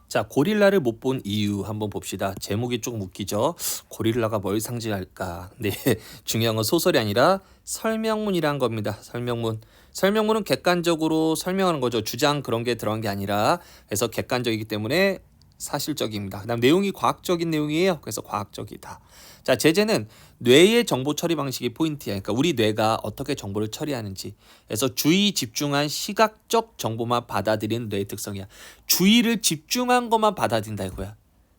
자, 고릴라를 못 본 이유 한번 봅시다. 제목이 조금 웃기죠? 고릴라가 뭘 상징할까? 네, 중요한 건 소설이 아니라 설명문이란 겁니다. 설명문. 설명문은 객관적으로 설명하는 거죠. 주장 그런 게 들어간 게 아니라 그래서 객관적이기 때문에 사실적입니다. 그다음 내용이 과학적인 내용이에요. 그래서 과학적이다. 자, 제재는 뇌의 정보 처리 방식이 포인트야. 그러니까 우리 뇌가 어떻게 정보를 처리하는지. 그래서 주의 집중한 시각적 정보만 받아들이는 뇌의 특성이야. 주의를 집중한 것만 받아들인다 이거야.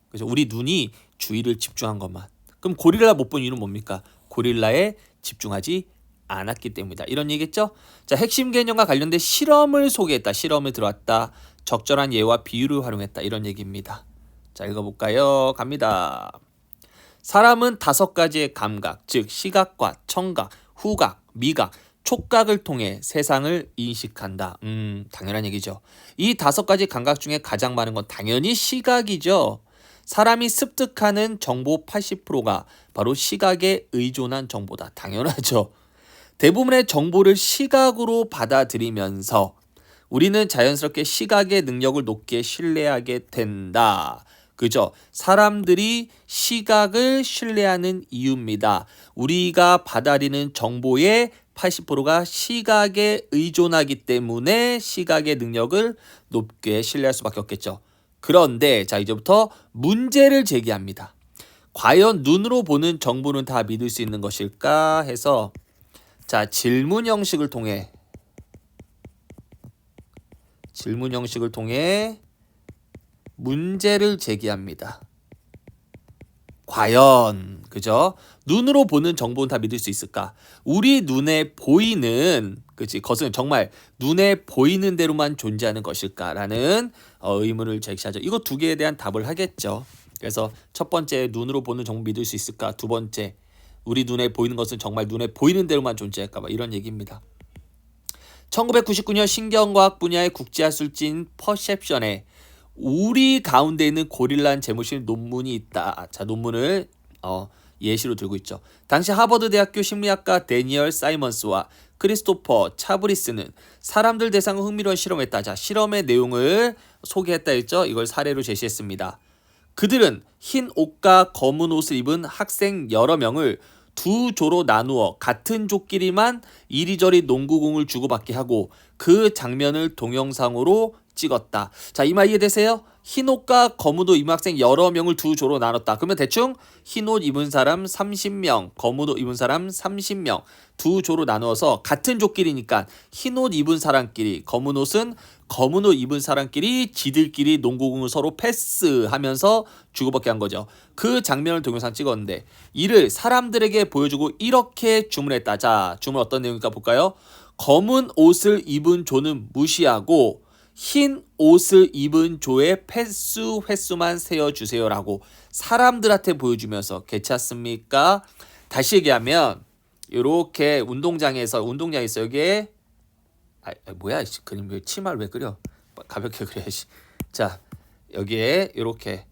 그래서 우리 눈이 주의를 집중한 것만. 그럼 고릴라 못 본 이유는 뭡니까? 고릴라에 집중하지 않았기 때문이다. 이런 얘기겠죠? 자, 핵심 개념과 관련된 실험을 소개했다. 실험을 들어왔다. 적절한 예와 비유를 활용했다. 이런 얘기입니다. 자, 읽어볼까요? 갑니다. 사람은 5가지의 감각, 즉 시각과 청각, 후각, 미각, 촉각을 통해 세상을 인식한다. 당연한 얘기죠. 이 5가지 감각 중에 가장 많은 건 당연히 시각이죠. 사람이 습득하는 정보 80%가 바로 시각에 의존한 정보다. 당연하죠. 대부분의 정보를 시각으로 받아들이면서 우리는 자연스럽게 시각의 능력을 높게 신뢰하게 된다. 그죠? 사람들이 시각을 신뢰하는 이유입니다. 우리가 받아들이는 정보의 80%가 시각에 의존하기 때문에 시각의 능력을 높게 신뢰할 수밖에 없겠죠. 그런데 자, 이제부터 문제를 제기합니다. 과연 눈으로 보는 정보는 다 믿을 수 있는 것일까 해서 자, 질문 형식을 통해 문제를 제기합니다. 과연 그죠? 눈으로 보는 정보는 다 믿을 수 있을까? 우리 눈에 보이는 그치 것은 정말 눈에 보이는 대로만 존재하는 것일까라는 의문을 제기하죠. 이거 두 개에 대한 답을 하겠죠. 그래서 첫 번째 눈으로 보는 정보 믿을 수 있을까? 두 번째 우리 눈에 보이는 것은 정말 눈에 보이는 대로만 존재할까? 이런 얘기입니다. 1999년 신경과학 분야의 국제학술지인 퍼셉션에 우리 가운데 있는 고릴라는 제목을 실은 논문이 있다. 자, 논문을 예시로 들고 있죠. 당시 하버드 대학교 심리학과 데니얼 사이먼스와 크리스토퍼 차브리스는 사람들 대상으로 흥미로운 실험을 했다. 자, 실험의 내용을 소개했다 했죠. 이걸 사례로 제시했습니다. 그들은 흰 옷과 검은 옷을 입은 학생 여러 명을 두 조로 나누어 같은 조끼리만 이리저리 농구공을 주고받게 하고 그 장면을 동영상으로 찍었다. 자, 이 말 이해되세요? 흰옷과 검은옷 입은 학생 여러 명을 두 조로 나눴다. 그러면 대충 흰옷 입은 사람 30명, 검은옷 입은 사람 30명 두 조로 나누어서 같은 조끼리니까 흰옷 입은 사람끼리, 검은옷 입은 사람끼리 지들끼리 농구공을 서로 패스하면서 주고받게 한 거죠. 그 장면을 동영상 찍었는데 이를 사람들에게 보여주고 이렇게 주문했다. 자, 주문 어떤 내용일까 볼까요? 검은 옷을 입은 조는 무시하고 흰 옷을 입은 조의 패스 횟수만 세어주세요라고 사람들한테 보여주면서 괜찮습니까? 다시 얘기하면 이렇게 운동장에 있어 여기에 뭐야 그림 왜 치마를 왜 그려? 가볍게 그려야지. 자, 여기에 이렇게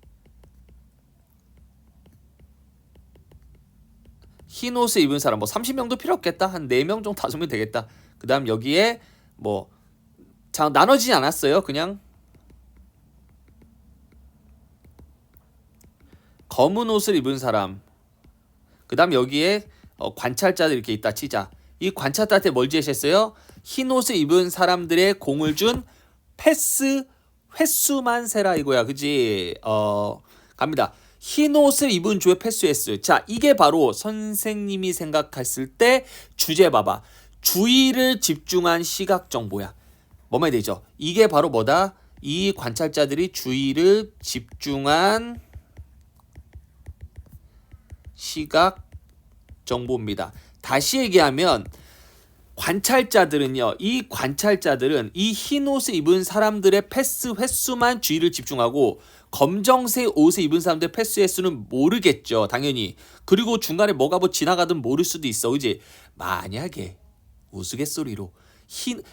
흰 옷을 입은 사람 뭐 30명도 필요 없겠다. 한 4명 정도 5명 되겠다. 그 다음 여기에 뭐 자, 나눠지지 않았어요. 그냥 검은 옷을 입은 사람 그 다음 여기에 관찰자들 이렇게 있다 치자. 이 관찰자한테 뭘 제시했어요? 흰 옷을 입은 사람들의 공을 준 패스 횟수만 세라 이거야. 그지? 갑니다. 흰 옷을 입은 조의 패스 횟수. 자, 이게 바로 선생님이 생각했을 때 주제 봐봐. 주의를 집중한 시각 정보야. 뭐만 되죠? 이게 바로 뭐다? 이 관찰자들이 주의를 집중한 시각 정보입니다. 다시 얘기하면 관찰자들은요. 이 관찰자들은 이 흰 옷을 입은 사람들의 패스 횟수만 주의를 집중하고 검정색 옷을 입은 사람들의 패스 횟수는 모르겠죠. 당연히. 그리고 중간에 뭐가 뭐 지나가든 모를 수도 있어. 그지? 만약에 우스갯소리로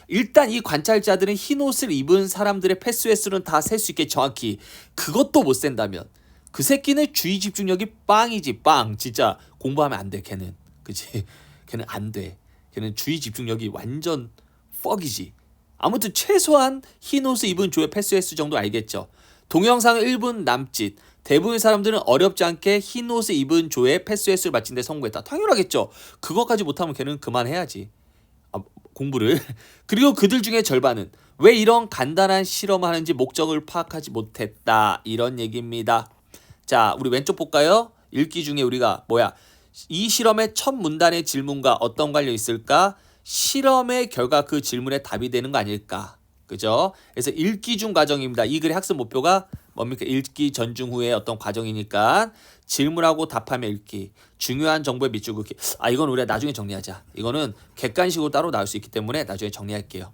일단 이 관찰자들은 흰 옷을 입은 사람들의 패스 횟수는 다 셀 수 있게 정확히 그것도 못 센다면 그 새끼는 주의 집중력이 빵이지 빵. 진짜 공부하면 안 돼 걔는. 그치? 걔는 안 돼. 걔는 주의 집중력이 완전 퍽이지. 아무튼 최소한 흰 옷을 입은 조의 패스 횟수 정도 알겠죠. 동영상 1분 남짓. 대부분의 사람들은 어렵지 않게 흰 옷을 입은 조에 패스횟수를 맞춘 데 성공했다. 당연하겠죠. 그것까지 못하면 걔는 그만해야지. 공부를. 그리고 그들 중에 절반은 왜 이런 간단한 실험을 하는지 목적을 파악하지 못했다. 이런 얘기입니다. 자, 우리 왼쪽 볼까요? 읽기 중에 우리가 이 실험의 첫 문단의 질문과 어떤 관련이 있을까? 실험의 결과 그 질문에 답이 되는 거 아닐까? 그죠? 그래서 읽기 중 과정입니다. 이 글의 학습 목표가 뭡니까? 읽기 전중 후의 어떤 과정이니까 질문하고 답하며 읽기. 중요한 정보에 밑줄 긋기. 이건 우리가 나중에 정리하자. 이거는 객관식으로 따로 나올 수 있기 때문에 나중에 정리할게요.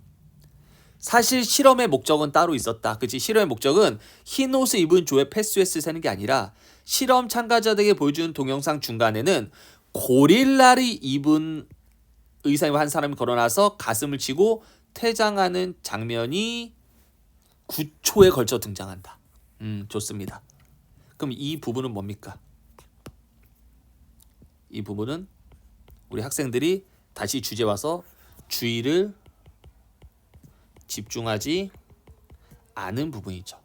사실 실험의 목적은 따로 있었다. 그치? 실험의 목적은 흰 옷을 입은 조의 패스횟수를 세는 게 아니라 실험 참가자들에게 보여주는 동영상 중간에는 고릴라를 입은 의상을 한 사람이 걸어나서 가슴을 치고 퇴장하는 장면이 9초에 걸쳐 등장한다. 좋습니다. 그럼 이 부분은 뭡니까? 이 부분은 우리 학생들이 다시 주제 와서 주의를 집중하지 않은 부분이죠.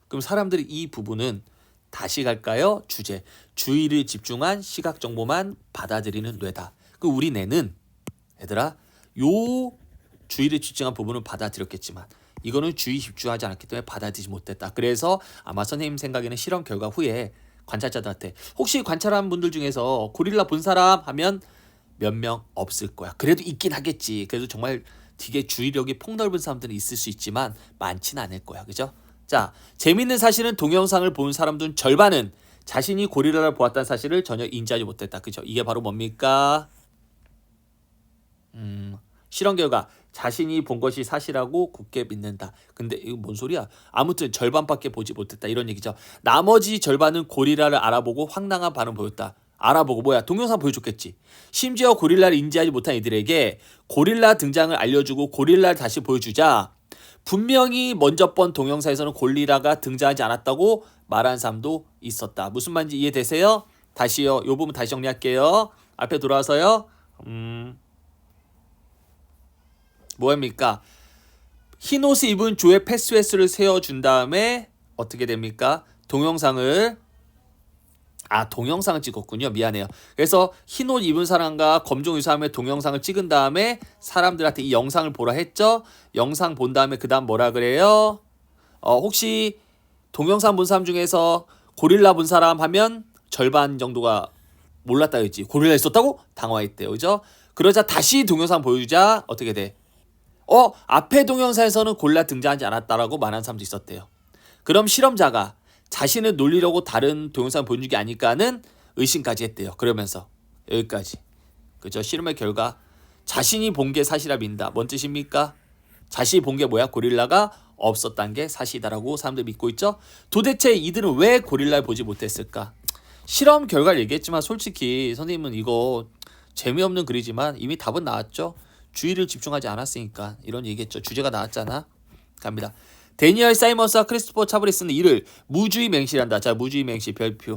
그럼 사람들이 이 부분은 다시 갈까요? 주제. 주의를 집중한 시각 정보만 받아들이는 뇌다. 그 우리 뇌는 얘들아 요 주의를 집중한 부분은 받아들였겠지만 이거는 주의 집중하지 않았기 때문에 받아들이지 못했다. 그래서 아마 선생님 생각에는 실험 결과 후에 관찰자들한테 혹시 관찰한 분들 중에서 고릴라 본 사람 하면 몇 명 없을 거야. 그래도 있긴 하겠지. 그래도 정말 되게 주의력이 폭넓은 사람들은 있을 수 있지만 많지는 않을 거야. 그죠? 자, 재밌는 사실은 동영상을 본 사람들 절반은 자신이 고릴라를 보았다는 사실을 전혀 인지하지 못했다. 그죠? 이게 바로 뭡니까? 실험 결과 자신이 본 것이 사실하고 굳게 믿는다. 근데 이거 뭔 소리야? 아무튼 절반밖에 보지 못했다. 이런 얘기죠. 나머지 절반은 고릴라를 알아보고 황당한 반응 보였다. 알아보고 동영상 보여줬겠지. 심지어 고릴라를 인지하지 못한 이들에게 고릴라 등장을 알려주고 고릴라를 다시 보여주자 분명히 먼저 본 동영상에서는 고릴라가 등장하지 않았다고 말한 사람도 있었다. 무슨 말인지 이해되세요? 다시요. 요 부분 다시 정리할게요. 앞에 돌아와서요. 뭐합니까? 흰 옷을 입은 조의 패스횟수를 세워준 다음에 어떻게 됩니까? 동영상을 찍었군요. 미안해요. 그래서 흰 옷 입은 사람과 검정 의사 사람의 동영상을 찍은 다음에 사람들한테 이 영상을 보라 했죠. 영상 본 다음에 그 다음 뭐라 그래요? 혹시 동영상 본 사람 중에서 고릴라 본 사람 하면 절반 정도가 몰랐다 했지. 고릴라 있었다고? 당황했대요. 그죠? 그러자 다시 동영상 보여주자 어떻게 돼? 앞에 동영상에서는 고릴라 등장하지 않았다라고 말하는 사람도 있었대요. 그럼 실험자가 자신을 놀리려고 다른 동영상 보여준 게 아닐까는 의심까지 했대요. 그러면서 여기까지. 그죠? 실험의 결과 자신이 본 게 사실이라 믿는다. 뭔 뜻입니까? 자신이 본 게 뭐야? 고릴라가 없었다는 게 사실이다라고 사람들이 믿고 있죠. 도대체 이들은 왜 고릴라를 보지 못했을까? 실험 결과를 얘기했지만 솔직히 선생님은 이거 재미없는 글이지만 이미 답은 나왔죠. 주의를 집중하지 않았으니까 이런 얘기했죠. 주제가 나왔잖아. 갑니다. 데니얼 사이먼스와 크리스토퍼 차브리스는 이를 무주의 맹시한다. 자, 무주의 맹시 별표.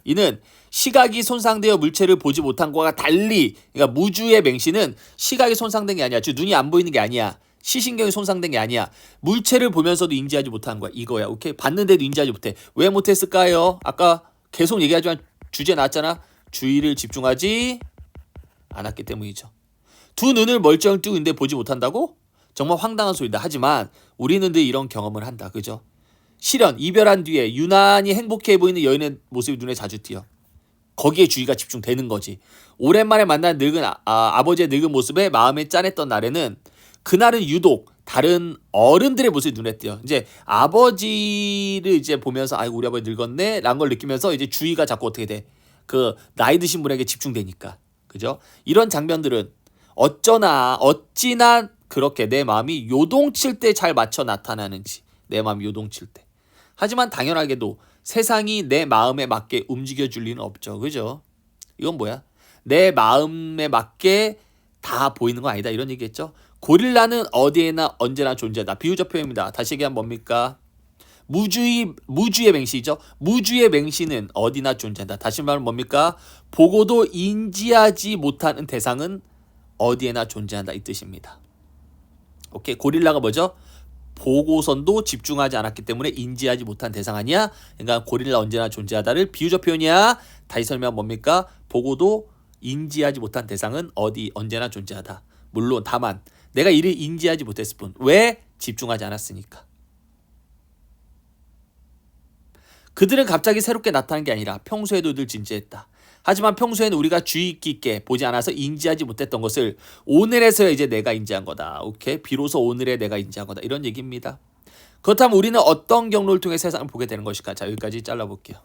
이는 시각이 손상되어 물체를 보지 못한 것과 달리, 그러니까 무주의 맹시는 시각이 손상된 게 아니야. 즉 눈이 안 보이는 게 아니야. 시신경이 손상된 게 아니야. 물체를 보면서도 인지하지 못한 거야. 이거야. 오케이? 봤는데도 인지하지 못해. 왜 못했을까요? 아까 계속 얘기하지만 주제 나왔잖아. 주의를 집중하지 않았기 때문이죠. 두 눈을 멀쩡히 뜨고 있는데 보지 못한다고? 정말 황당한 소리다. 하지만 우리는 늘 이런 경험을 한다. 그죠? 실연, 이별한 뒤에 유난히 행복해 보이는 여인의 모습이 눈에 자주 띄어. 거기에 주의가 집중되는 거지. 오랜만에 만난 늙은 아버지의 늙은 모습에 마음이 짠했던 날에는 그날은 유독 다른 어른들의 모습이 눈에 띄어. 이제 아버지를 이제 보면서 아이고 우리 아버지 늙었네 라는 걸 느끼면서 이제 주의가 자꾸 어떻게 돼? 그 나이 드신 분에게 집중되니까. 그죠? 이런 장면들은 어찌나 그렇게 내 마음이 요동칠 때 잘 맞춰 나타나는지. 내 마음이 요동칠 때. 하지만 당연하게도 세상이 내 마음에 맞게 움직여줄 리는 없죠. 그죠? 이건 뭐야? 내 마음에 맞게 다 보이는 건 아니다. 이런 얘기했죠. 고릴라는 어디에나 언제나 존재하다. 비유적 표현입니다. 다시 얘기하면 뭡니까? 무주의 맹시죠. 무주의 맹시는 어디나 존재한다. 다시 말하면 뭡니까? 보고도 인지하지 못하는 대상은 어디에나 존재한다. 이 뜻입니다. 오케이. 고릴라가 뭐죠? 보고선도 집중하지 않았기 때문에 인지하지 못한 대상 아니야? 그러니까 고릴라 언제나 존재하다를 비유적 표현이야. 다시 설명 뭡니까? 보고도 인지하지 못한 대상은 언제나 존재하다. 물론 다만 내가 이를 인지하지 못했을 뿐. 왜? 집중하지 않았으니까. 그들은 갑자기 새롭게 나타난 게 아니라 평소에도 늘 진지했다. 하지만 평소에는 우리가 주의 깊게 보지 않아서 인지하지 못했던 것을 오늘에서야 이제 내가 인지한 거다. 오케이? 비로소 오늘에 내가 인지한 거다. 이런 얘기입니다. 그렇다면 우리는 어떤 경로를 통해 세상을 보게 되는 것일까? 자, 여기까지 잘라볼게요.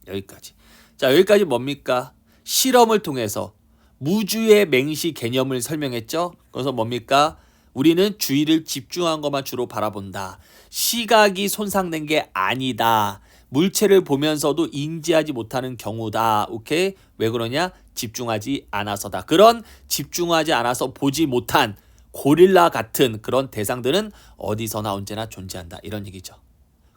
여기까지. 자, 여기까지 뭡니까? 실험을 통해서 무주의 맹시 개념을 설명했죠. 그래서 뭡니까? 우리는 주의를 집중한 것만 주로 바라본다. 시각이 손상된 게 아니다. 물체를 보면서도 인지하지 못하는 경우다. 오케이? 왜 그러냐? 집중하지 않아서다. 그런 집중하지 않아서 보지 못한 고릴라 같은 그런 대상들은 어디서나 언제나 존재한다. 이런 얘기죠.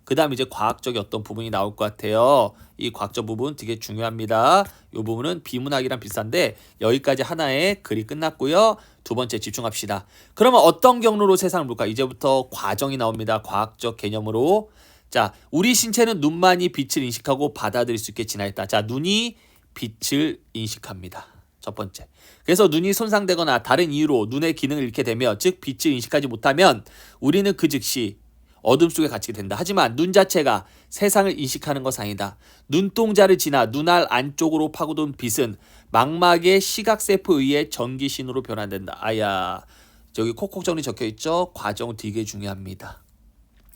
그 다음 이제 과학적인 어떤 부분이 나올 것 같아요. 이 과학적 부분 되게 중요합니다. 이 부분은 비문학이랑 비슷한데 여기까지 하나의 글이 끝났고요. 두 번째 집중합시다. 그러면 어떤 경로로 세상을 볼까? 이제부터 과정이 나옵니다. 과학적 개념으로. 자, 우리 신체는 눈만이 빛을 인식하고 받아들일 수 있게 진화했다. 자, 눈이 빛을 인식합니다. 첫 번째. 그래서 눈이 손상되거나 다른 이유로 눈의 기능을 잃게 되며 즉 빛을 인식하지 못하면 우리는 그 즉시 어둠 속에 갇히게 된다. 하지만 눈 자체가 세상을 인식하는 것은 아니다. 눈동자를 지나 눈알 안쪽으로 파고든 빛은 망막의 시각세포에 의해 전기신호로 변환된다. 아야, 저기 콕콕 정리 적혀있죠? 과정 되게 중요합니다.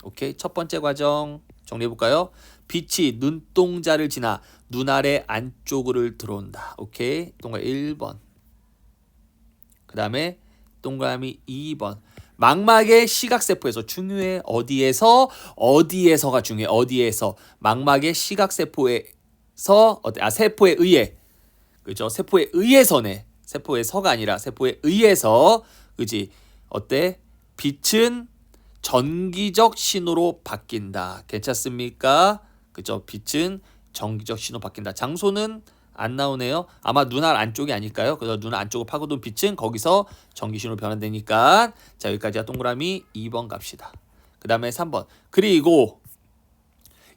오케이, 첫 번째 과정 정리해볼까요? 빛이 눈동자를 지나 눈알의 안쪽으로 들어온다. 오케이, 동그라미 1번. 그 다음에 동그라미 2번. 망막의 시각세포에서 중요해. 어디에서가 중요해. 어디에서 망막의 시각세포에서 세포에 의해, 그죠? 세포에 의해서네. 세포에서가 아니라 세포에 의해서, 그지? 어때? 빛은 전기적 신호로 바뀐다. 괜찮습니까? 그죠? 빛은 전기적 신호 바뀐다. 장소는 안 나오네요. 아마 눈알 안쪽이 아닐까요? 그래서 눈알 안쪽으로 파고든 빛은 거기서 전기신호로 변환되니까. 자, 여기까지가 동그라미 2번 갑시다. 그 다음에 3번. 그리고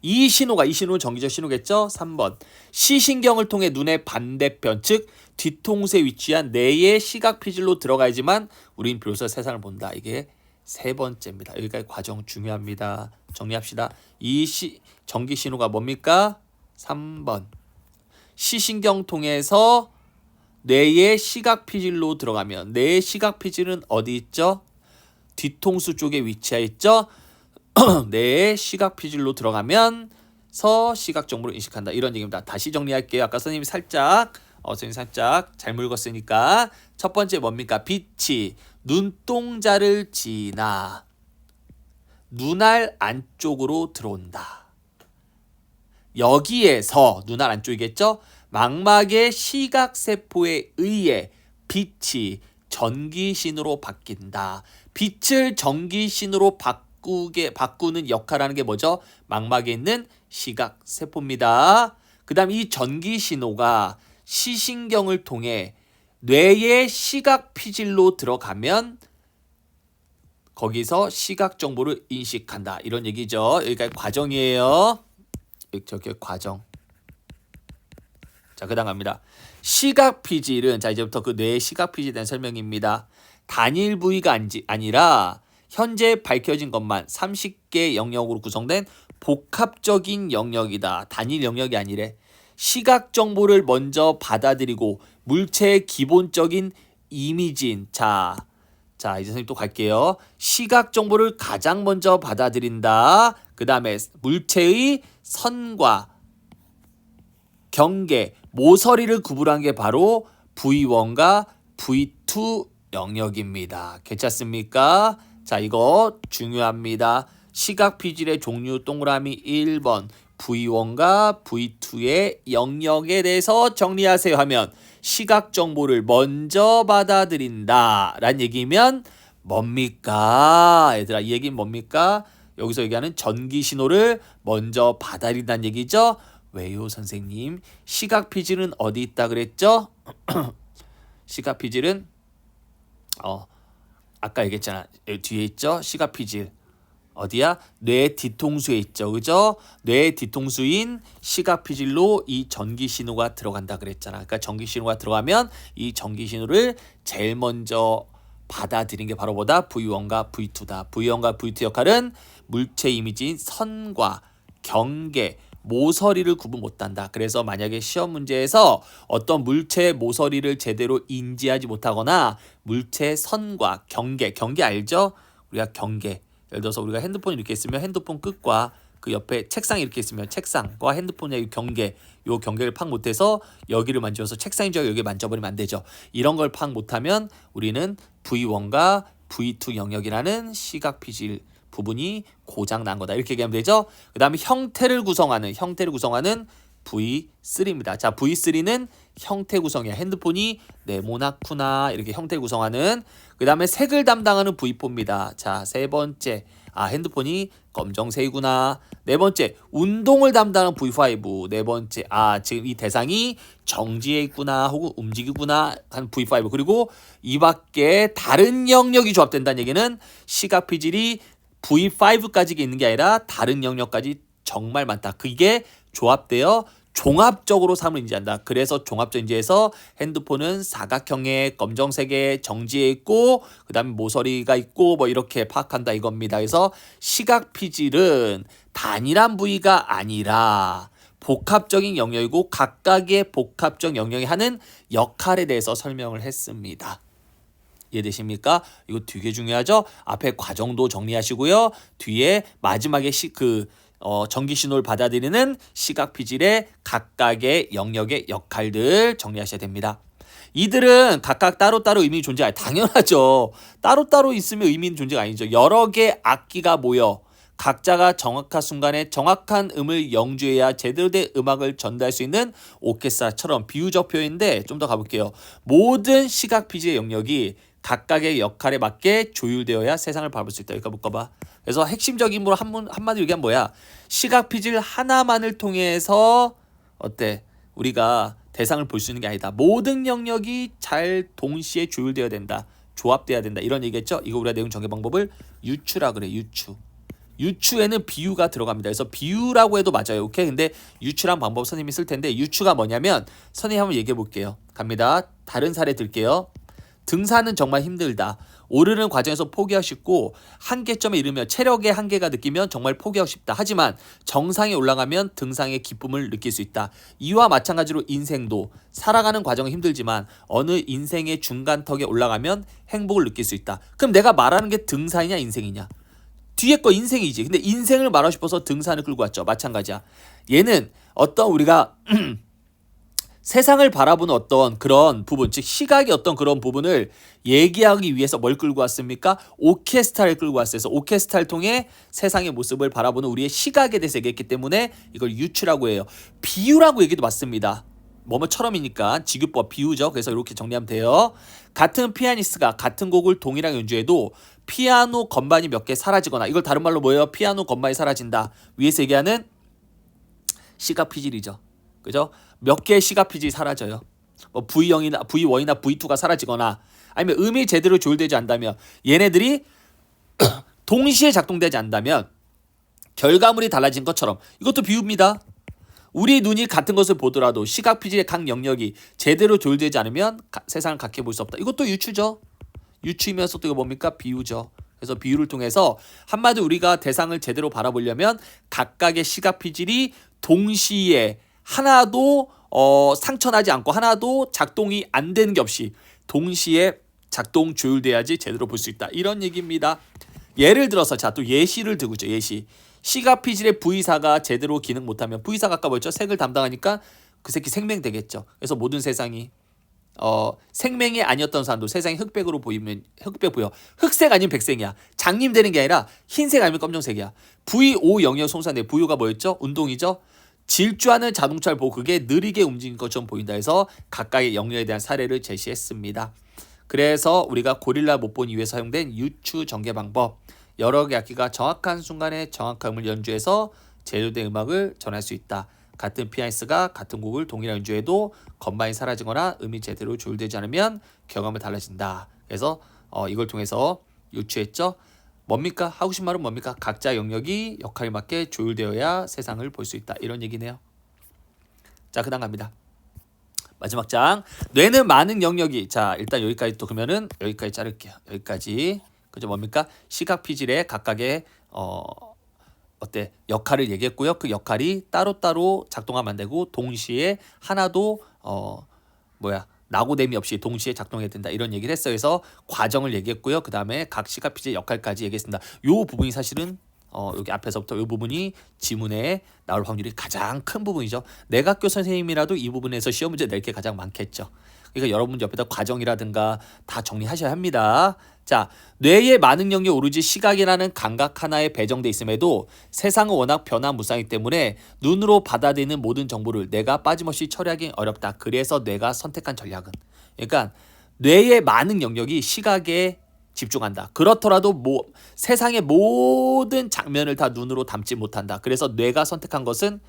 이 신호는 전기적 신호겠죠? 3번. 시신경을 통해 눈의 반대편, 즉 뒤통수에 위치한 뇌의 시각피질로 들어가야지만 우린 비로소 세상을 본다. 이게 세 번째입니다. 여기까지 과정 중요합니다. 정리합시다. 이 전기신호가 뭡니까? 3번. 시신경 통해서 뇌의 시각피질로 들어가면, 뇌의 시각피질은 어디 있죠? 뒤통수 쪽에 위치해 있죠? 뇌의 시각피질로 들어가면서 시각정보를 인식한다. 이런 얘기입니다. 다시 정리할게요. 아까 선생님이 살짝 잘 묽었으니까. 첫 번째 뭡니까? 빛이 눈동자를 지나 눈알 안쪽으로 들어온다. 여기에서 눈알 안쪽이겠죠? 망막의 시각세포에 의해 빛이 전기신호로 바뀐다. 빛을 전기신호로 바꾸는 역할을 하는 게 뭐죠? 망막에 있는 시각세포입니다. 그 다음 이 전기신호가 시신경을 통해 뇌의 시각피질로 들어가면 거기서 시각정보를 인식한다. 이런 얘기죠. 여기까지 과정이에요. 저렇게 과정. 자, 그 다음 갑니다. 시각피질은, 자, 이제부터 그 뇌의 시각피질에 대한 설명입니다. 단일 부위가 아니라 현재 밝혀진 것만 30개 영역으로 구성된 복합적인 영역이다. 단일 영역이 아니래. 시각 정보를 먼저 받아들이고 물체의 기본적인 이미지인, 자, 이제 선생님 또 갈게요. 시각 정보를 가장 먼저 받아들인다. 그 다음에 물체의 선과 경계, 모서리를 구분한 게 바로 V1과 V2 영역입니다. 괜찮습니까? 자, 이거 중요합니다. 시각 피질의 종류 동그라미 1번. V1과 V2의 영역에 대해서 정리하세요 하면 시각 정보를 먼저 받아들인다 라는 얘기면 뭡니까? 얘들아, 이 얘기는 뭡니까? 여기서 얘기하는 전기 신호를 먼저 받아들인다는 얘기죠. 왜요, 선생님? 시각 피질은 어디 있다 그랬죠? 시각 피질은 아까 얘기했잖아. 여기 뒤에 있죠? 시각피질. 어디야? 뇌 뒤통수에 있죠. 그죠? 뇌 뒤통수인 시각피질로 이 전기 신호가 들어간다 그랬잖아. 그러니까 전기 신호가 들어가면 이 전기 신호를 제일 먼저 받아들인 게 바로 뭐다? V1과 V2다. V1과 V2 역할은 물체 이미지인 선과 경계, 모서리를 구분 못한다. 그래서 만약에 시험 문제에서 어떤 물체의 모서리를 제대로 인지하지 못하거나 물체의 선과 경계 알죠? 우리가 경계. 예를 들어서 우리가 핸드폰 이렇게 있으면 핸드폰 끝과 그 옆에 책상이 이렇게 있으면 책상과 핸드폰의 경계, 요 경계를 파악 못해서 여기를 만져서 책상인 줄 알고 여기 만져버리면 안 되죠. 이런 걸 파악 못하면 우리는 V1과 V2 영역이라는 시각 피질 부분이 고장 난 거다. 이렇게 얘기하면 되죠. 그 다음에 형태를 구성하는 V3입니다. 자, V3는 형태 구성이야. 핸드폰이 네모나구나 이렇게 형태를 구성하는. 그 다음에 색을 담당하는 V4입니다. 자, 세 번째, 핸드폰이 검정색이구나. 네 번째, 운동을 담당하는 V5. 네 번째, 지금 이 대상이 정지해 있구나 혹은 움직이구나 한 V5. 그리고 이 밖에 다른 영역이 조합된다는 얘기는 시각 피질이 V5까지 있는 게 아니라 다른 영역까지 정말 많다. 그게 조합되어 종합적으로 삶을 인지한다. 그래서 종합적 인지에서 핸드폰은 사각형의 검정색의 정지에 있고 그 다음에 모서리가 있고 뭐 이렇게 파악한다 이겁니다. 그래서 시각 피질은 단일한 부위가 아니라 복합적인 영역이고 각각의 복합적 영역이 하는 역할에 대해서 설명을 했습니다. 이해되십니까? 이거 되게 중요하죠? 앞에 과정도 정리하시고요. 뒤에 마지막에 전기 신호를 받아들이는 시각 피질의 각각의 영역의 역할들 정리하셔야 됩니다. 이들은 각각 따로따로 의미 존재해요. 당연하죠. 따로따로 있으면 의미는 존재가 아니죠. 여러 개의 악기가 모여 각자가 정확한 순간에 정확한 음을 연주해야 제대로 된 음악을 전달할 수 있는 오케스트라처럼 비유적 표현인데 좀 더 가볼게요. 모든 시각 피질의 영역이 각각의 역할에 맞게 조율되어야 세상을 바라볼 수 있다. 이거 묶어봐. 그래서 핵심적인 걸 한마디로 얘기하면 뭐야? 시각 피질 하나만을 통해서 우리가 대상을 볼 수 있는 게 아니다. 모든 영역이 잘 동시에 조율되어야 된다. 조합돼야 된다. 이런 얘기겠죠? 이거 우리가 내용 전개 방법을 유추라 그래. 유추에는 비유가 들어갑니다. 그래서 비유라고 해도 맞아요. 오케이? 근데 유추란 방법 선생님이 쓸 텐데 유추가 뭐냐면 선생님 한번 얘기해 볼게요. 갑니다. 다른 사례 들게요. 등산은 정말 힘들다. 오르는 과정에서 포기하고 싶고 한계점에 이르며 체력의 한계가 느끼면 정말 포기하고 싶다. 하지만 정상에 올라가면 등산의 기쁨을 느낄 수 있다. 이와 마찬가지로 인생도 살아가는 과정은 힘들지만 어느 인생의 중간턱에 올라가면 행복을 느낄 수 있다. 그럼 내가 말하는 게 등산이냐 인생이냐? 뒤에 거 인생이지. 근데 인생을 말하고 싶어서 등산을 끌고 왔죠. 마찬가지야. 얘는 어떤 우리가 세상을 바라보는 어떤 그런 부분, 즉 시각의 어떤 그런 부분을 얘기하기 위해서 뭘 끌고 왔습니까? 오케스트라를 끌고 왔어요. 그래서 오케스트라를 통해 세상의 모습을 바라보는 우리의 시각에 대해서 얘기했기 때문에 이걸 유추라고 해요. 비유라고 얘기도 맞습니다. 뭐뭐처럼이니까 직유법 비유죠. 그래서 이렇게 정리하면 돼요. 같은 피아니스트가 같은 곡을 동일하게 연주해도 피아노 건반이 몇 개 사라지거나 이걸 다른 말로 뭐예요? 피아노 건반이 사라진다. 위에서 얘기하는 시각 피질이죠. 그죠? 몇 개의 시각 피질이 사라져요. 뭐 V0이나 V1이나 V2가 사라지거나 아니면 음이 제대로 조율되지 않다면 얘네들이 동시에 작동되지 않는다면 결과물이 달라진 것처럼 이것도 비유입니다. 우리 눈이 같은 것을 보더라도 시각 피질의 각 영역이 제대로 조율되지 않으면 세상을 갖게 볼 수 없다. 이것도 유추죠. 유추이면서 또 이거 뭡니까? 비유죠. 그래서 비유를 통해서 한마디로 우리가 대상을 제대로 바라보려면 각각의 시각 피질이 동시에 하나도 상처나지 않고 하나도 작동이 안 되는 게 없이 동시에 작동 조율돼야지 제대로 볼 수 있다. 이런 얘기입니다. 예를 들어서 또 예시를 들고 있죠. 예시. 시각 피질의 V4가 제대로 기능 못하면 V4가 아까 뭐였죠? 색을 담당하니까 그 새끼 생명 되겠죠. 그래서 모든 세상이 생명이 아니었던 사람도 세상이 흑백으로 보이면 흑백 보여. 흑색 아니면 백색이야. 장님 되는 게 아니라 흰색 아니면 검정색이야. V5 영역 송산대 V5가 뭐였죠? 운동이죠. 질주하는 자동차를 보고 그게 느리게 움직인 것처럼 보인다 해서 각각의 영역에 대한 사례를 제시했습니다. 그래서 우리가 고릴라 못 본 이후에 사용된 유추 전개 방법. 여러 개 악기가 정확한 순간에 정확한 음을 연주해서 제대로 된 음악을 전할 수 있다. 같은 피아니스트가 같은 곡을 동일하게 연주해도 건반이 사라지거나 음이 제대로 조율되지 않으면 결과물이 달라진다. 그래서 이걸 통해서 유추했죠? 뭡니까? 하고 싶은 말은 뭡니까? 각자 영역이 역할에 맞게 조율되어야 세상을 볼 수 있다. 이런 얘기네요. 자, 그다음 갑니다. 마지막 장. 뇌는 많은 영역이. 자, 일단 여기까지 또 그러면은 여기까지 자를게요. 여기까지. 그죠? 뭡니까? 시각 피질의 각각의 어때? 역할을 얘기했고요. 그 역할이 따로따로 작동하면 안 되고 동시에 하나도 나고됨이 없이 동시에 작동해야 된다. 이런 얘기를 했어요. 그래서 과정을 얘기했고요. 그 다음에 각 시각 피질 역할까지 얘기했습니다. 요 부분이 사실은 여기 앞에서부터 이 부분이 지문에 나올 확률이 가장 큰 부분이죠. 내각교 선생님이라도 이 부분에서 시험 문제 낼 게 가장 많겠죠. 그러니까 여러분 옆에다 과정이라든가 다 정리하셔야 합니다. 자, 뇌의 많은 영역이 오로지 시각이라는 감각 하나에 배정돼 있음에도 세상은 워낙 변화무쌍이기 때문에 눈으로 받아들이는 모든 정보를 뇌가 빠짐없이 처리하기 어렵다. 그래서 뇌가 선택한 전략은, 그러니까 뇌의 많은 영역이 시각에 집중한다. 그렇더라도 세상의 모든 장면을 다 눈으로 담지 못한다. 그래서 뇌가 선택한 것은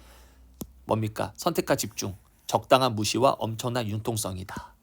뭡니까? 선택과 집중, 적당한 무시와 엄청난 융통성이다.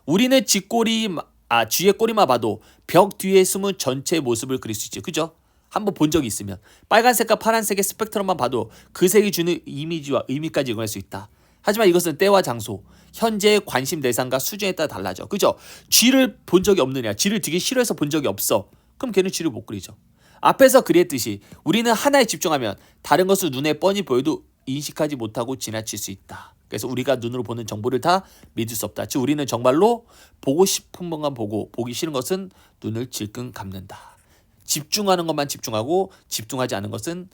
우리는 쥐의 꼬리만 봐도 벽 뒤에 숨은 전체 모습을 그릴 수 있지. 그죠? 한번 본 적이 있으면 빨간색과 파란색의 스펙트럼만 봐도 그 색이 주는 이미지와 의미까지 읽어낼 수 있다. 하지만 이것은 때와 장소, 현재의 관심 대상과 수준에 따라 달라져. 그죠? 쥐를 본 적이 없느냐? 쥐를 되게 싫어해서 본 적이 없어. 그럼 걔는 쥐를 못 그리죠. 앞에서 그랬듯이 우리는 하나에 집중하면 다른 것을 눈에 뻔히 보여도 인식하지 못하고 지나칠 수 있다. 그래서 우리가 눈으로 보는 정보를 다 믿을 수 없다. 즉 우리는 정말로 보고 싶은 것만 보고 보기 싫은 것은 눈을 질끈 감는다. 집중하는 것만 집중하고 집중하지 않은 것은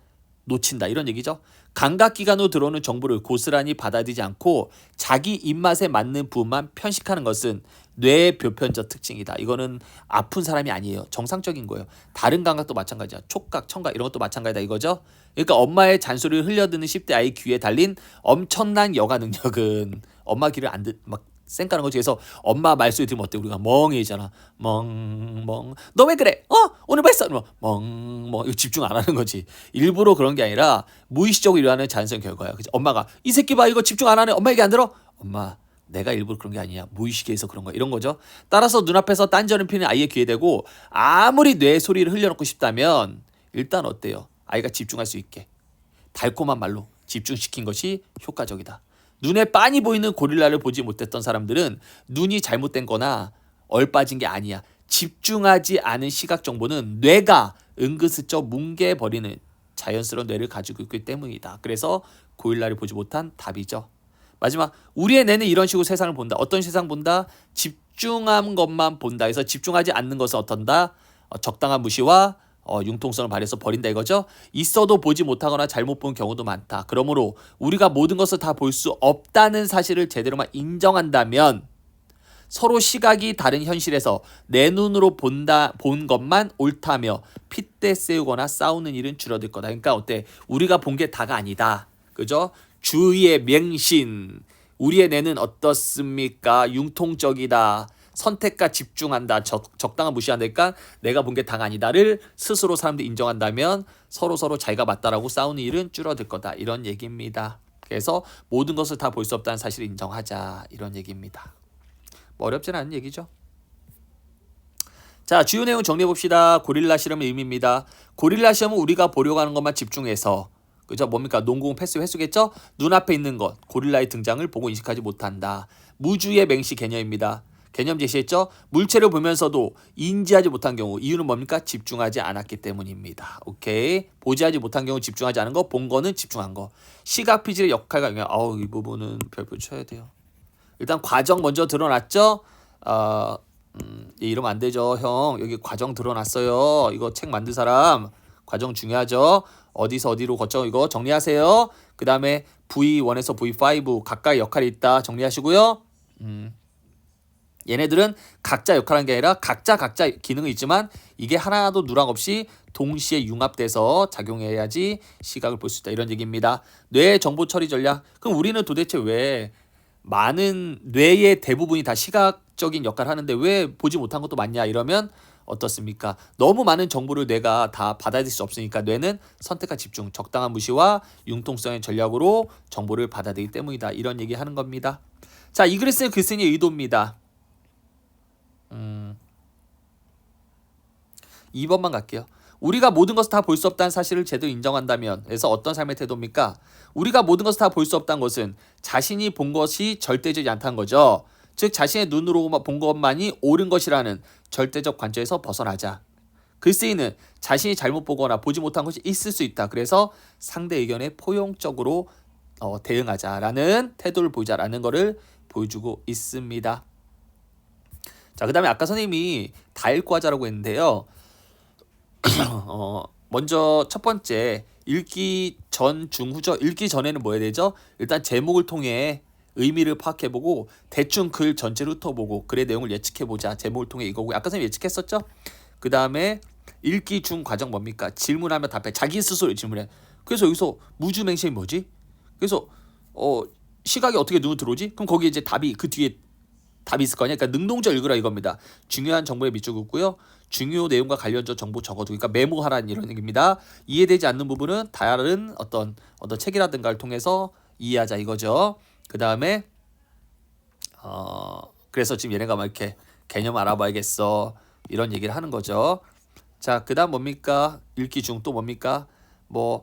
놓친다. 이런 얘기죠. 감각기관으로 들어오는 정보를 고스란히 받아들이지 않고 자기 입맛에 맞는 부분만 편식하는 것은 뇌의 보편적 특징이다. 이거는 아픈 사람이 아니에요. 정상적인 거예요. 다른 감각도 마찬가지야. 촉각, 청각 이런 것도 마찬가지다 이거죠. 그러니까 엄마의 잔소리를 흘려듣는 10대 아이 귀에 달린 엄청난 여가 능력은 엄마 귀를 막 쌩까는 거지. 그래서 엄마 말소리 들으면 어때? 우리가 멍해지잖아. 멍. 너 왜 그래? 오늘 봤어? 멍. 이거 집중 안 하는 거지. 일부러 그런 게 아니라 무의식적으로 일어나는 자연스러운 결과야. 그치? 엄마가 이 새끼 봐 이거 집중 안 하네. 엄마 얘기 안 들어? 엄마 내가 일부러 그런 게 아니야. 무의식에서 그런 거야. 이런 거죠. 따라서 눈앞에서 딴전을 피는 아이의 귀에 대고 아무리 뇌 소리를 흘려놓고 싶다면 일단 어때요? 아이가 집중할 수 있게 달콤한 말로 집중시킨 것이 효과적이다. 눈에 빤히 보이는 고릴라를 보지 못했던 사람들은 눈이 잘못된 거나 얼빠진 게 아니야. 집중하지 않은 시각 정보는 뇌가 은근슬쩍 뭉개버리는 자연스러운 뇌를 가지고 있기 때문이다. 그래서 고릴라를 보지 못한 답이죠. 마지막, 우리의 뇌는 이런 식으로 세상을 본다. 어떤 세상 본다? 집중한 것만 본다. 그래서 집중하지 않는 것은 어떤다? 적당한 무시와 융통성을 발휘해서 버린다 이거죠. 있어도 보지 못하거나 잘못 본 경우도 많다. 그러므로 우리가 모든 것을 다 볼 수 없다는 사실을 제대로만 인정한다면 서로 시각이 다른 현실에서 내 눈으로 본 것만 옳다며 핏대 세우거나 싸우는 일은 줄어들 거다. 그러니까 어때? 우리가 본 게 다가 아니다. 그죠? 주의의 맹신. 우리의 뇌는 어떻습니까? 융통적이다. 선택과 집중한다. 적당한 무시한다니까 내가 본 게 다가 아니다를 스스로 사람들이 인정한다면 서로 자기가 맞다라고 싸우는 일은 줄어들 거다. 이런 얘기입니다. 그래서 모든 것을 다 볼 수 없다는 사실을 인정하자. 이런 얘기입니다. 뭐 어렵진 않은 얘기죠. 자, 주요 내용 정리해 봅시다. 고릴라 실험의 의미입니다. 고릴라 시험은 우리가 보려고 하는 것만 집중해서, 그죠? 뭡니까? 농공 패스 횟수겠죠? 눈앞에 있는 것, 고릴라의 등장을 보고 인식하지 못한다. 무주의 맹시 개념입니다. 개념 제시했죠? 물체를 보면서도 인지하지 못한 경우, 이유는 뭡니까? 집중하지 않았기 때문입니다. 오케이. 보지하지 못한 경우 집중하지 않은 거, 본 거는 집중한 거. 시각 피질의 역할과 영향. 이 부분은 별표 쳐야 돼요. 일단 과정 먼저 드러났죠? 이러면 안 되죠. 형, 여기 과정 드러났어요. 이거 책 만든 사람 과정 중요하죠. 어디서 어디로 거쳐 이거 정리하세요. 그 다음에 V1에서 V5 각각의 역할이 있다. 정리하시고요. 얘네들은 각자 역할한 게 아니라 각자 기능은 있지만 이게 하나도 누락 없이 동시에 융합돼서 작용해야지 시각을 볼 수 있다. 이런 얘기입니다. 뇌 정보 처리 전략. 그럼 우리는 도대체 왜 많은 뇌의 대부분이 다 시각적인 역할을 하는데 왜 보지 못한 것도 많냐 이러면 어떻습니까? 너무 많은 정보를 뇌가 다 받아들일 수 없으니까 뇌는 선택과 집중, 적당한 무시와 융통성의 전략으로 정보를 받아들이기 때문이다. 이런 얘기 하는 겁니다. 자, 이 글을 쓴 글쓴이의 의도입니다. 2번만 갈게요. 우리가 모든 것을 다 볼 수 없다는 사실을 제대로 인정한다면 그래서 어떤 삶의 태도입니까? 우리가 모든 것을 다 볼 수 없다는 것은 자신이 본 것이 절대적이지 않다는 거죠. 즉 자신의 눈으로 본 것만이 옳은 것이라는 절대적 관점에서 벗어나자. 글쓰이는 자신이 잘못 보거나 보지 못한 것이 있을 수 있다. 그래서 상대 의견에 포용적으로 대응하자라는 태도를 보이자라는 것을 보여주고 있습니다. 자, 그 다음에 아까 선생님이 다 읽고 하자라고 했는데요. 먼저 첫 번째 읽기 전, 중, 후죠. 읽기 전에는 뭐 해야 되죠? 일단 제목을 통해 의미를 파악해보고 대충 글 전체를 훑어보고 글의 내용을 예측해보자. 제목을 통해 이거고 아까 선생님 예측했었죠? 그 다음에 읽기 중 과정 뭡니까? 질문하면 답해. 자기 스스로 질문해. 그래서 여기서 무주맹시이 뭐지? 그래서 시각이 어떻게 눈으로 들어오지? 그럼 거기에 이제 답이 그 뒤에 답이 있을 거 아니야. 그러니까 능동적 읽으라 이겁니다. 중요한 정보에 밑줄 긋고요. 중요 내용과 관련적 정보 적어두고 그러니까 메모하라는 이런 얘기입니다. 이해되지 않는 부분은 다른 어떤 책이라든가를 통해서 이해하자 이거죠. 그 다음에 그래서 지금 얘네가 막 이렇게 개념 알아봐야겠어 이런 얘기를 하는 거죠. 자, 그 다음 뭡니까? 읽기 중 또 뭡니까? 뭐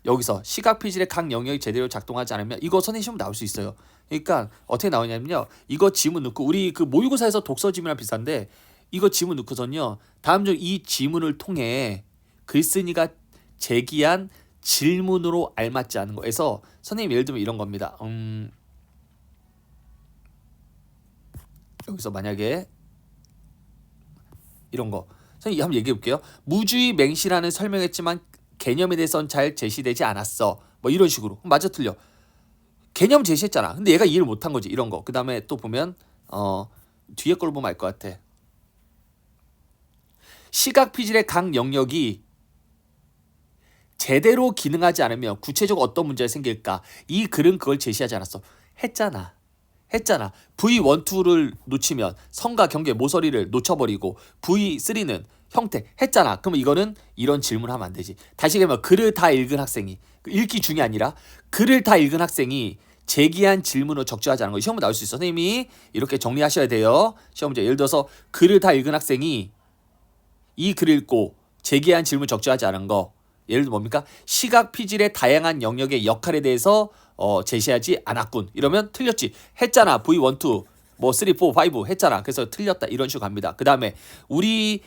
여기서 시각 피질의 각 영역이 제대로 작동하지 않으면 이거 선생님 시험 나올 수 있어요. 그러니까 어떻게 나오냐면요. 이거 지문 넣고 우리 그 모의고사에서 독서 지문이랑 비슷한데 이거 지문 넣고선요. 다음 중 이 지문을 통해 글쓴이가 제기한 질문으로 알맞지 않은 거에서 선생님 예를 들면 이런 겁니다. 여기서 만약에 이런 거 선생님 한번 얘기해 볼게요. 무주의 맹시라는 설명했지만 개념에 대해서는 잘 제시되지 않았어. 뭐 이런 식으로. 맞아 틀려. 개념 제시했잖아. 근데 얘가 이해를 못한 거지. 이런 거. 그 다음에 또 보면 뒤에 걸 보면 알 것 같아. 시각 피질의 각 영역이 제대로 기능하지 않으면 구체적으로 어떤 문제가 생길까? 이 글은 그걸 제시하지 않았어. 했잖아. V1, 2를 놓치면 성과 경계 모서리를 놓쳐버리고 V3는 형태 했잖아. 그러면 이거는 이런 질문하면 안 되지. 다시 얘기하면 글을 다 읽은 학생이 읽기 중이 아니라 글을 다 읽은 학생이 제기한 질문을 적절하지 않은 거 시험에 나올 수 있어. 선생님이 이렇게 정리하셔야 돼요. 시험 문제 예를 들어서 글을 다 읽은 학생이 이 글을 읽고 제기한 질문 적절하지 않은 거 예를 들어 뭡니까? 시각 피질의 다양한 영역의 역할에 대해서 제시하지 않았군. 이러면 틀렸지. 했잖아. V1, 2, 뭐 3, 4, 5 했잖아. 그래서 틀렸다. 이런 식으로 갑니다. 그 다음에 우리가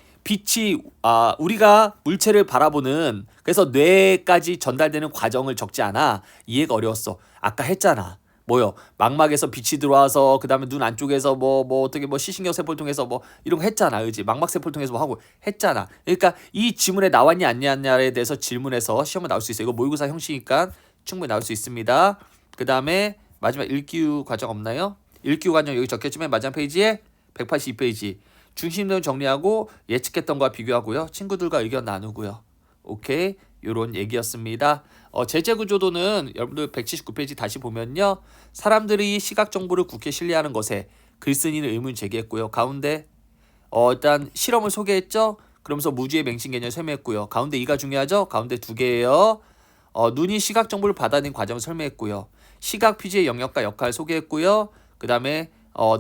물체를 바라보는 그래서 뇌까지 전달되는 과정을 적지 않아. 이해가 어려웠어. 아까 했잖아. 뭐요? 망막에서 빛이 들어와서 그 다음에 눈 안쪽에서 뭐 어떻게 뭐 시신경 세포를 통해서 뭐 이런 거 했잖아, 그지? 망막 세포를 통해서 뭐 하고 했잖아. 그러니까 이 지문에 나왔냐 안 나왔냐에 대해서 질문해서 시험에 나올 수 있어요. 이거 모의고사 형식이니까 충분히 나올 수 있습니다. 그 다음에 마지막 읽기 후 과정 없나요? 읽기 후 과정 여기 적혔지만 마지막 페이지에 182페이지 중심 내용 정리하고 예측했던 거와 비교하고요. 친구들과 의견 나누고요. 오케이, 요런 얘기였습니다. 제재 구조도는 여러분들 179페이지 다시 보면요. 사람들이 시각 정보를 굳게 신뢰하는 것에 글쓴이는 의문 제기했고요. 가운데 일단 실험을 소개했죠. 그러면서 무주의 맹신 개념을 설명했고요. 가운데 2가 중요하죠. 가운데 2개예요. 눈이 시각 정보를 받아들이는 과정을 설명했고요. 시각 피지의 영역과 역할을 소개했고요. 그 다음에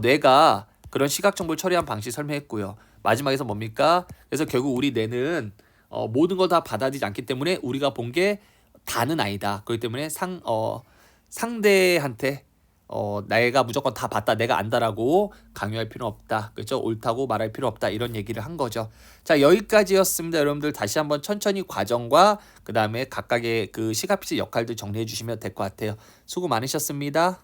뇌가 그런 시각 정보를 처리한 방식 설명했고요. 마지막에서 뭡니까? 그래서 결국 우리 뇌는 모든 걸 다 받아들이지 않기 때문에 우리가 본 게 다는 아니다. 그렇기 때문에 상대한테 내가 무조건 다 봤다, 내가 안다라고 강요할 필요는 없다. 그렇죠? 옳다고 말할 필요 없다. 이런 얘기를 한 거죠. 자, 여기까지였습니다. 여러분들 다시 한번 천천히 과정과 그 다음에 각각의 그 시각 피지 역할들 정리해 주시면 될 것 같아요. 수고 많으셨습니다.